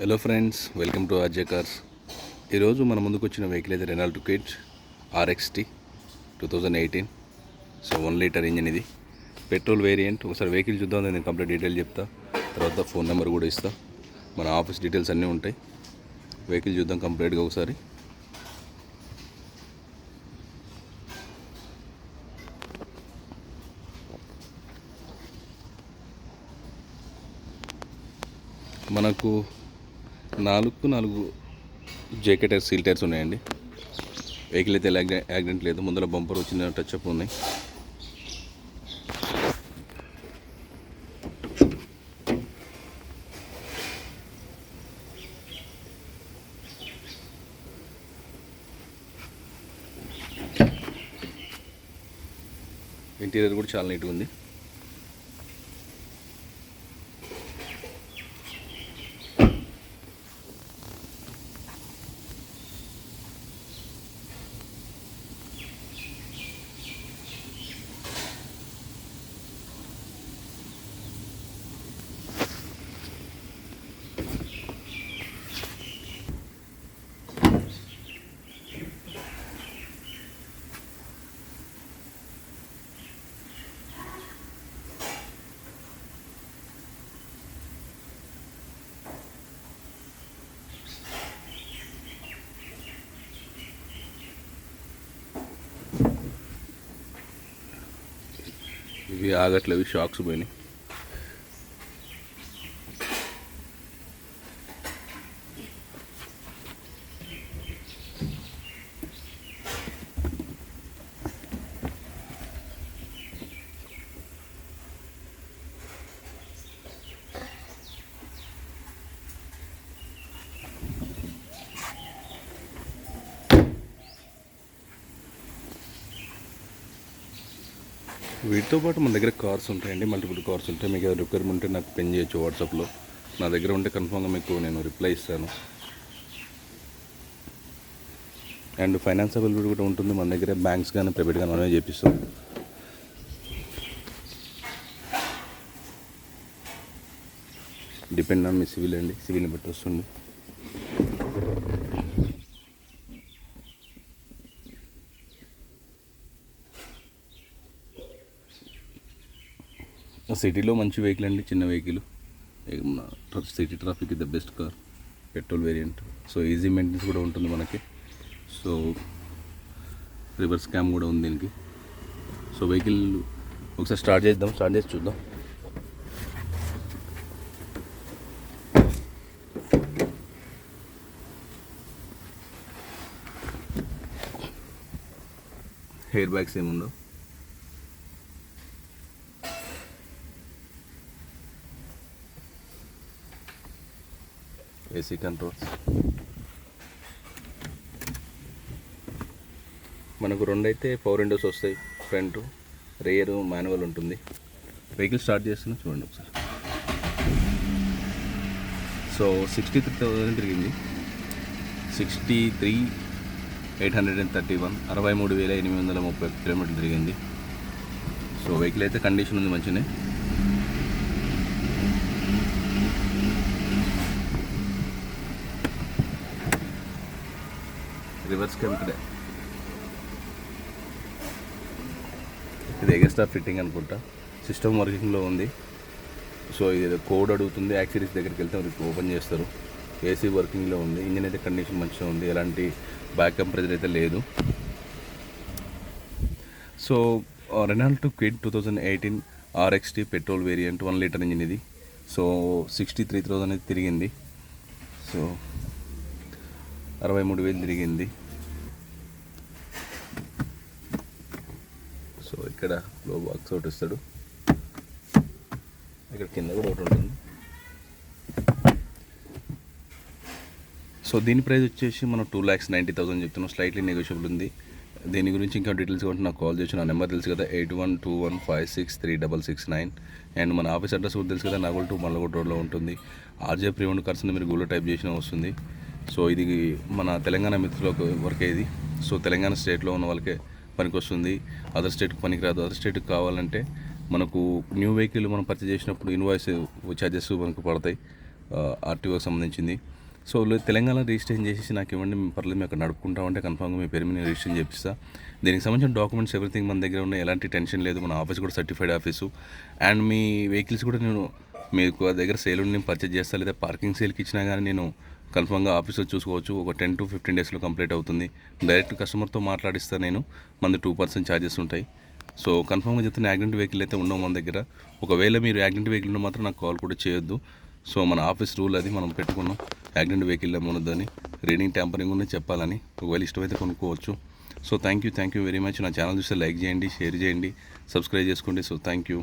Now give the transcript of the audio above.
Hello friends, welcome to RJ cars. ఈరోజు మన ముందుకు వచ్చిన వెహికల్ అయితే Renault quid RXT 2018. So 1 litre engine ఇది, పెట్రోల్ వేరియంట్. ఒకసారి వెహికల్ చూద్దాం, నేను కంప్లీట్ డీటెయిల్ చెప్తా, తర్వాత ఫోన్ నెంబర్ కూడా ఇస్తా, మన ఆఫీస్ డీటెయిల్స్ అన్నీ ఉంటాయి. వెహికల్ చూద్దాం కంప్లీట్గా ఒకసారి. మనకు 4 జేకే టైర్స్, సీల్ టైర్స్ ఉన్నాయండి. వెహికల్ అయితే యాక్సిడెంట్ లేదు, ముందర బంపర్ వచ్చిన టచ్ అప్ ఉన్నాయి. ఇంటీరియర్ కూడా చాలా నీట్గా ఉంది. ఇవి ఆగట్లేవి, షాక్స్ పోయినాయి. వీటితో పాటు మన దగ్గర కార్స్ ఉంటాయండి, మల్టిపుల్ కార్స్ ఉంటాయి. మీకు ఏదైనా రిక్వైర్మెంట్ ఉంటే నాకు పెన్ చేయొచ్చు వాట్సాప్లో. నా దగ్గర ఉంటే కన్ఫామ్గా మీకు నేను రిప్లై ఇస్తాను. అండ్ ఫైనాన్స్ అవైలబిలిటీ కూడా ఉంటుంది మన దగ్గర. బ్యాంక్స్ కానీ ప్రైవేట్ కానీ మనమే చేపిస్తాం. డిపెండ్ ఆన్ మీ సివిల్ అండి, సివిల్ని బట్టి వస్తుంది. సిటీలో మంచి వెహికల్ అండి, చిన్న vehicle. City traffic the best car, petrol variant. So easy maintenance కూడా ఉంటుంది మనకి. సో రివర్స్ క్యామ్ కూడా ఉంది దీనికి. సో వెహికల్ ఒకసారి స్టార్ట్ చేసి చూద్దాం. హెయిర్ బ్యాగ్స్ ఏముందో, ఏసీ కంట్రోల్స్. మనకు 2 అయితే పవర్ విండోస్ వస్తాయి, ఫ్రంట్ రేయర్ మాన్యువల్ ఉంటుంది. వెహికల్ స్టార్ట్ చేస్తున్నా చూడండి ఒకసారి. సో 63,000 తిరిగింది, 63,831, 63,830 కిలోమీటర్లు తిరిగింది. సో వెహికల్ అయితే కండిషన్ ఉంది మంచిగానే. రివర్స్ క్యామ్ ఇది ఎగస్ట్రా ఫిట్టింగ్ అనుకుంటా, సిస్టమ్ వర్కింగ్లో ఉంది. సో ఇది కోడ్ అడుగుతుంది, యాక్సరీస్ దగ్గరికి వెళ్తే ఓపెన్ చేస్తారు. ఏసీ వర్కింగ్లో ఉంది. ఇంజిన్ అయితే కండిషన్ మంచిగా ఉంది, ఎలాంటి బ్యాక్ కంప్రెజర్ అయితే లేదు. So Renault quid 2018 RXT petrol variant, 1 litre engine ఇది. సో 63,000 అనేది తిరిగింది. సో 63,000 తిరిగింది. సో ఇక్కడ లో బాక్స్ ఒకటి ఇస్తాడు, ఇక్కడ కింద కూడా ఒకటి ఉంటుంది. సో దీని ప్రైస్ వచ్చేసి మనం 2,90,000 చెప్తున్నాం, స్లైట్లీ నెగోషియబుల్ ఉంది. దీని గురించి ఇంకా డీటెయిల్స్ కొంటే నాకు కాల్ చేసి, నా నెంబర్ తెలుసు కదా, 8121563669. అండ్ మన ఆఫీస్ అడ్రస్ కూడా తెలుసు కదా, నాగోల్ 2 మల్లగొట్ట రోడ్లో ఉంటుంది. ఆర్జే ప్రీవెంట్ కార్స్ మీరు గూగుల్లో టైప్ చేసినా వస్తుంది. సో ఇది మన తెలంగాణ మిత్రులకు వరకే ఇది. సో తెలంగాణ స్టేట్లో ఉన్న వాళ్ళకే పనికి వస్తుంది, అదర్ స్టేట్కి పనికి రాదు. అదర్ స్టేట్కి కావాలంటే మనకు న్యూ వెహికల్ మనం పర్చేజ్ చేసినప్పుడు ఇన్వాయిస్ ఛార్జెస్ మనకు పడతాయి. ఆర్టీఓకి సంబంధించింది. సో తెలంగాణ రిజిస్ట్రేషన్ చేసేసి నాకు ఇవ్వండి, పర్లేదు మేము అక్కడ నడుపుకుంటామంటే కన్ఫామ్గా మీ పేరు మీద నేను రిజిస్ట్రేషన్ చేపిస్తా. దీనికి సంబంధించిన డాక్యుమెంట్స్ ఎవ్రీథింగ్ మన దగ్గర ఉన్నాయి, ఎలాంటి టెన్షన్ లేదు. మన ఆఫీస్ కూడా certified office. And me vehicles కూడా నేను మీకు దగ్గర సేల్ ఉండి నేను పర్చేజ్ చేస్తా, లేదా పార్కింగ్ సేల్కి ఇచ్చినా కానీ నేను కన్ఫామ్గా ఆఫీస్లో చూసుకోవచ్చు. ఒక 10 to 15 డేస్లో కంప్లీట్ అవుతుంది. డైరెక్ట్ కస్టమర్తో మాట్లాడిస్తా నేను. మనది 2% ఛార్జెస్ ఉంటాయి. సో కన్ఫామ్గా చెప్తున్న యాక్సిడెంట్ వెహికల్ అయితే ఉండవు మన దగ్గర. ఒకవేళ మీరు యాక్సిడెంట్ వెహికల్ ఉంటే మాత్రం నాకు కాల్ కూడా చేయొద్దు. సో మన ఆఫీస్ రూల్ అది, మనం పెట్టుకున్నాం యాక్సిడెంట్ వెహికల్ అమ్మొద్దని, రీడింగ్ ట్యాంపరింగ్ ఉన్నది చెప్పాలని. ఒకవేళ ఇష్టమైతే కొనుక్కోవచ్చు. So thank you very much. నా ఛానల్ చూస్తే లైక్ చేయండి, షేర్ చేయండి, సబ్స్క్రైబ్ చేసుకోండి. So thank you.